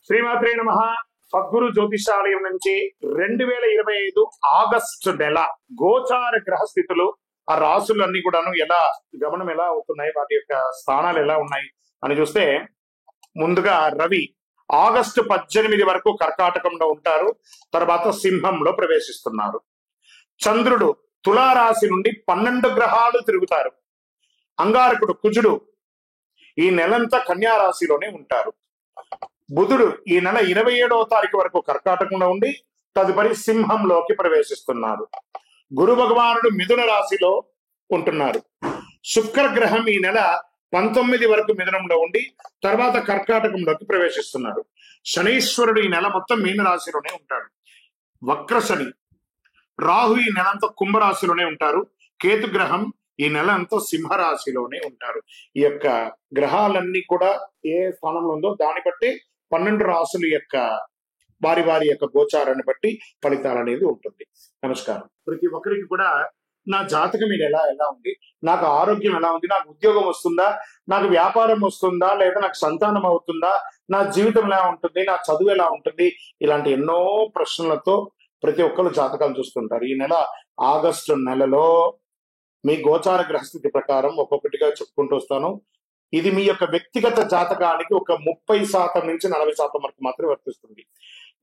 శ్రీమాత్రే నమః. సద్గురు జ్యోతిషాలయం నుంచి 2025 ఆగస్టు నెల గోచార గ్రహస్థితులు, ఆ రాసులన్నీ కూడాను ఎలా గమనం ఎలా అవుతున్నాయి, వాటి యొక్క స్థానాలు ఎలా ఉన్నాయి అని చూస్తే, ముందుగా రవి ఆగస్టు 18 వరకు కర్కాటకంలో ఉంటారు. తర్వాత సింహంలో ప్రవేశిస్తున్నారు. చంద్రుడు తులారాశి నుండి 12 గ్రహాలు తిరుగుతారు. అంగారకుడు కుజుడు ఈ నెలంతా కన్యా రాశిలోనే ఉంటారు. బుధుడు ఈ నెల 27వ తారీఖు వరకు కర్కాటకంలో ఉండి తదుపరి సింహంలోకి ప్రవేశిస్తున్నారు. గురు భగవానుడు మిథున రాశిలో ఉంటున్నారు. శుక్రగ్రహం ఈ నెల 19 వరకు మిథునంలో ఉండి తర్వాత కర్కాటకంలోకి ప్రవేశిస్తున్నారు. శనీశ్వరుడు ఈ నెల మొత్తం మీన రాశిలోనే ఉంటాడు. వక్ర శని. రాహు ఈ నెలంతా కుంభరాశిలోనే ఉంటారు. కేతు గ్రహం ఈ నెల అంతా సింహరాశిలోనే ఉంటారు. ఈ యొక్క గ్రహాలన్నీ కూడా ఏ స్థానంలో ఉందో దాన్ని బట్టి 12 రాశుల యొక్క వారి వారి యొక్క గోచారాన్ని బట్టి ఫలితాలు అనేది ఉంటుంది. నమస్కారం. ప్రతి ఒక్కరికి కూడా నా జాతకం ఇది ఎలా ఉంది, నాకు ఆరోగ్యం ఎలా ఉంది, నాకు ఉద్యోగం వస్తుందా, నాకు వ్యాపారం వస్తుందా, లేదా నాకు సంతానం అవుతుందా, నా జీవితం ఎలా ఉంటుంది, నా చదువు ఎలా ఉంటుంది, ఇలాంటి ఎన్నో ప్రశ్నలతో ప్రతి ఒక్కరు జాతకాలు చూస్తుంటారు. ఈ నెల ఆగస్టు నెలలో మీ గోచార గ్రహస్థితి ప్రకారం ఒక్కొక్కటిగా చెప్పుకుంటూ వస్తాను. ఇది మీ యొక్క వ్యక్తిగత జాతకానికి ఒక 30% నుంచి 40% వరకు మాత్రమే వర్తిస్తుంది.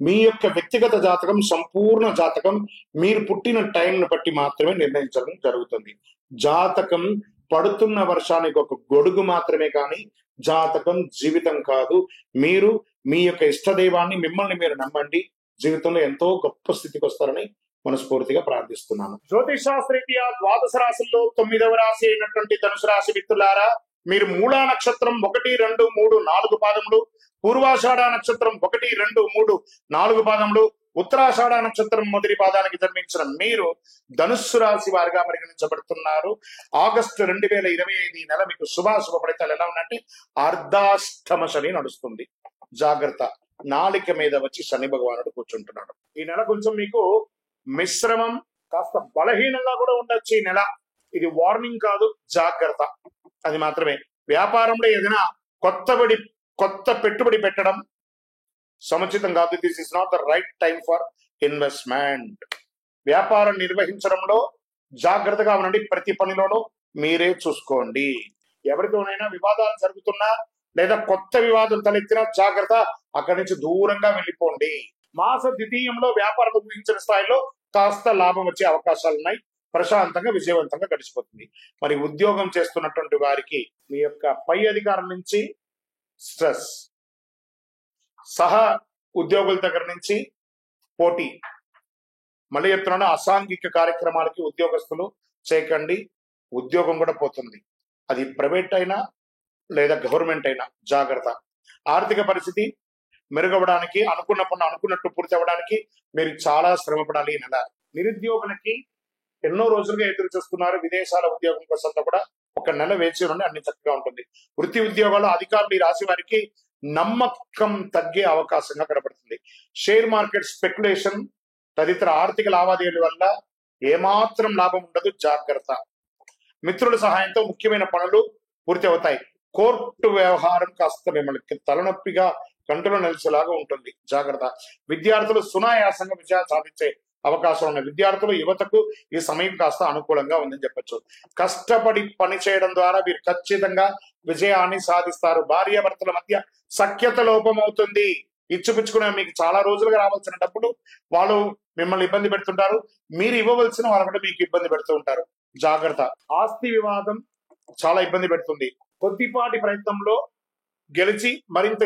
మీ యొక్క వ్యక్తిగత జాతకం, సంపూర్ణ జాతకం మీరు పుట్టిన టైంను బట్టి మాత్రమే నిర్ణయించడం జరుగుతుంది. జాతకం పడుతున్న వర్షానికి ఒక గొడుగు మాత్రమే కానీ జాతకం జీవితం కాదు. మీరు మీ యొక్క ఇష్టదైవాన్ని, మిమ్మల్ని మీరు నమ్మండి. జీవితంలో ఎంతో గొప్ప స్థితికి వస్తారని మనస్ఫూర్తిగా ప్రార్థిస్తున్నాను. జ్యోతిష్ శాస్త్రీయ ద్వాదశ రాశుల్లో 9వ రాశి అయినటువంటి ధనుసు రాశి మిత్రులారా, మీరు మూలా నక్షత్రం 1, 2, 3, 4 పాదములు, పూర్వాషాఢ నక్షత్రం 1, 2, 3, 4 పాదములు, ఉత్తరాషాఢ నక్షత్రం మొదటి పాదానికి జన్మించిన మీరు ధనుస్సు రాశి వారిగా పరిగణించబడుతున్నారు. ఆగస్టు 2025 ఈ నెల మీకు శుభాశుభ ఫలితాలు ఎలా ఉన్నాయంటే, అర్ధాష్టమ శని నడుస్తుంది. జాగ్రత్త, నాలిక మీద వచ్చి శని భగవానుడు కూర్చుంటున్నాడు. ఈ నెల కొంచెం మీకు మిశ్రమం, కాస్త బలహీనంగా కూడా ఉండొచ్చు. ఈ నెల ఇది వార్నింగ్ కాదు, జాగ్రత్త అది మాత్రమే. వ్యాపారంలో ఏదైనా కొత్త పెట్టుబడి పెట్టడం సముచితం కాదు. This is not the right time for investment. వ్యాపారం నిర్వహించడంలో జాగ్రత్తగా ఉండండి. ప్రతి పనిలోనూ మీరే చూసుకోండి. ఎవరితోనైనా వివాదాలు జరుగుతున్నా లేదా కొత్త వివాదం తలెత్తినా జాగ్రత్త, అక్కడి నుంచి దూరంగా వెళ్ళిపోండి. మాస ద్వితీయంలో వ్యాపారం ఊహించిన స్థాయిలో కాస్త లాభం వచ్చే అవకాశాలు ఉన్నాయి. ప్రశాంతంగా విజయవంతంగా గడిచిపోతుంది. మరి ఉద్యోగం చేస్తున్నటువంటి వారికి మీ యొక్క పై అధికారం నుంచి స్ట్రెస్, సహ ఉద్యోగుల దగ్గర నుంచి పోటీ, మళ్ళీ చెప్తున్నాను, అసాంఘిక కార్యక్రమాలకి ఉద్యోగస్తులు చేయకండి. ఉద్యోగం కూడా పోతుంది. అది ప్రైవేట్ అయినా లేదా గవర్నమెంట్ అయినా జాగ్రత్త. ఆర్థిక పరిస్థితి మెరుగవడానికి, అనుకున్న పనులు అనుకున్నట్టు పూర్తి అవ్వడానికి మీరు చాలా శ్రమ పడాలి. ఈ నెల నిరుద్యోగులకి ఎన్నో రోజులుగా ఎదురు చూస్తున్నారు. విదేశాల ఉద్యోగం కోసం కూడా ఒక నెల వేచి ఉండి అన్ని చక్కగా ఉంటుంది. వృత్తి ఉద్యోగాలు, అధికారులు ఈ రాశి వారికి నమ్మకం తగ్గే అవకాశంగా కనబడుతుంది. షేర్ మార్కెట్ స్పెక్యులేషన్ తదితర ఆర్థిక లావాదేవీల వల్ల ఏమాత్రం లాభం ఉండదు. జాగ్రత్త. మిత్రుల సహాయంతో ముఖ్యమైన పనులు పూర్తి అవుతాయి. కోర్టు వ్యవహారం కాస్త మిమ్మల్ని తలనొప్పిగా కంటిలో నిలిచేలాగా ఉంటుంది. జాగ్రత్త. విద్యార్థులు సునాయాసంగా విజయాలు సాధించే అవకాశం ఉన్న విద్యార్థులు, యువతకు ఈ సమయం కాస్త అనుకూలంగా ఉందని చెప్పొచ్చు. కష్టపడి పని చేయడం ద్వారా మీరు ఖచ్చితంగా విజయాన్ని సాధిస్తారు. భార్యాభర్తల మధ్య సఖ్యత లోపం అవుతుంది. ఇచ్చిపుచ్చుకునే మీకు చాలా రోజులుగా రావాల్సిన డబ్బులు వాళ్ళు మిమ్మల్ని ఇబ్బంది పెడుతుంటారు. మీరు ఇవ్వవలసిన వాళ్ళకంటే మీకు ఇబ్బంది పెడుతూ ఉంటారు. జాగ్రత్త. ఆస్తి వివాదం చాలా ఇబ్బంది పెడుతుంది. కొద్దిపాటి ప్రయత్నంలో గెలిచి మరింత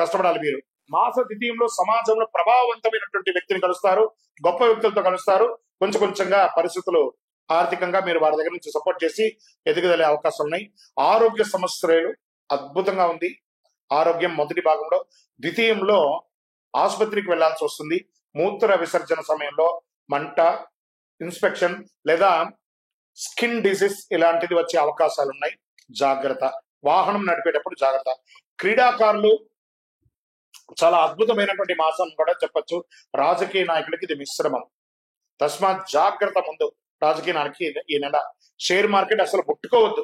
కష్టపడాలి మీరు. మాస ద్వితీయంలో సమాజంలో ప్రభావవంతమైనటువంటి వ్యక్తిని కలుస్తారు. గొప్ప వ్యక్తులతో కలుస్తారు. కొంచెంగా పరిస్థితులు ఆర్థికంగా మీరు వారి దగ్గర నుంచి సపోర్ట్ చేసి ఎదుగుదలే అవకాశాలు ఉన్నాయి. ఆరోగ్య సమస్యలు అద్భుతంగా ఉంది. ఆరోగ్యం మొదటి భాగంలో. ద్వితీయంలో ఆసుపత్రికి వెళ్లాల్సి వస్తుంది. మూత్ర విసర్జన సమయంలో మంట, ఇన్స్పెక్షన్ లేదా స్కిన్ డిసీజ్ ఇలాంటిది వచ్చే అవకాశాలు ఉన్నాయి. జాగ్రత్త. వాహనం నడిపేటప్పుడు జాగ్రత్త. క్రీడాకారులు చాలా అద్భుతమైనటువంటి మాసం కూడా చెప్పచ్చు. రాజకీయ నాయకులకి ఇది మిశ్రమం. తస్మాత్ జాగ్రత్త. ముందు రాజకీయ నాయకులకి ఈ నెల షేర్ మార్కెట్ అసలు ముట్టుకోవద్దు.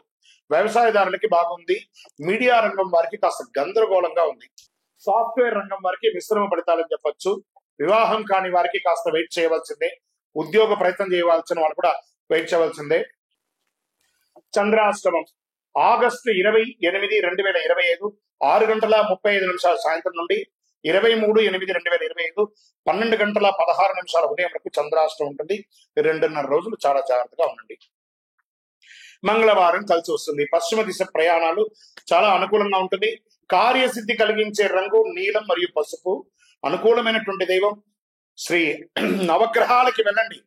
వ్యవసాయదారులకి బాగుంది. మీడియా రంగం వారికి కాస్త గందరగోళంగా ఉంది. సాఫ్ట్వేర్ రంగం వారికి మిశ్రమ ఫలితాలని చెప్పొచ్చు. వివాహం కాని వారికి కాస్త వెయిట్ చేయవలసిందే. ఉద్యోగ ప్రయత్నం చేయవలసిన వాళ్ళు కూడా వెయిట్ చేయవలసిందే. చంద్రాష్టమం ఆగస్టు 28, 2025 6:35 సాయంత్రం నుండి 23/8/2025 12:16 ఉదయం వరకు చంద్రాష్టమం ఉంటుంది. 2.5 రోజులు చాలా జాగ్రత్తగా ఉండండి. మంగళవారం కలిసి వస్తుంది. పశ్చిమ దిశ ప్రయాణాలు చాలా అనుకూలంగా ఉంటుంది. కార్యసిద్ధి కలిగించే రంగు నీలం మరియు పసుపు. అనుకూలమైనటువంటి దైవం శ్రీ నవగ్రహాలకి వెళ్ళండి.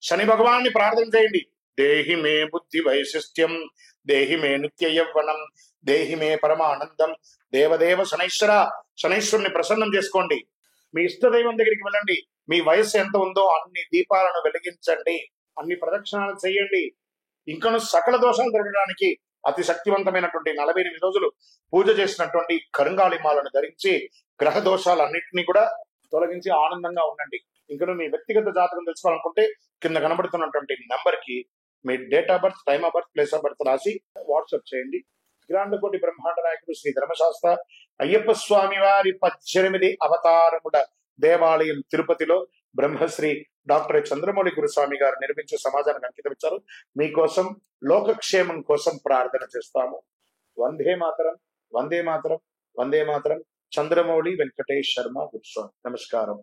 శని భగవాన్ని ప్రార్థన చేయండి. దేహి మే బుద్ధి వైశిష్ట్యం, దేహి మే నిత్య యవ్వనం, దేహి మే పరమానందం. దేవదేవ శనైశ్వర, శనైశ్వరుని ప్రసన్నం చేసుకోండి. మీ ఇష్ట దైవం దగ్గరికి వెళ్ళండి. మీ వయస్సు ఎంత ఉందో అన్ని దీపాలను వెలిగించండి, అన్ని ప్రదక్షిణాలు చేయండి. ఇంకను సకల దోషాలు జరగడానికి అతి శక్తివంతమైనటువంటి 48 రోజులు పూజ చేసినటువంటి కరుంగాళిమాలను ధరించి గ్రహ దోషాలన్నింటినీ కూడా తొలగించి ఆనందంగా ఉండండి. ఇంకను మీ వ్యక్తిగత జాతకం తెలుసుకోవాలనుకుంటే కింద కనబడుతున్నటువంటి నెంబర్ కి మీ date of birth, time of birth, place of birth రాసి వాట్సాప్ చేయండి. గ్రాండకోటి బ్రహ్మాండ నాయకుడు శ్రీ ధర్మశాస్త్ర అయ్యప్ప స్వామి వారి 18 అవతారముల దేవాలయం తిరుపతిలో బ్రహ్మశ్రీ డాక్టర్ చంద్రమౌళి గురుస్వామి గారు నిర్మించే సమాజానికి అంకితం ఇచ్చారు. మీకోసం లోకక్షేమం కోసం ప్రార్థన చేస్తాము. వందే మాతరం, వందే మాతరం, వందే మాతరం. చంద్రమౌళి వెంకటేష్ శర్మ గురుస్వామి. నమస్కారం.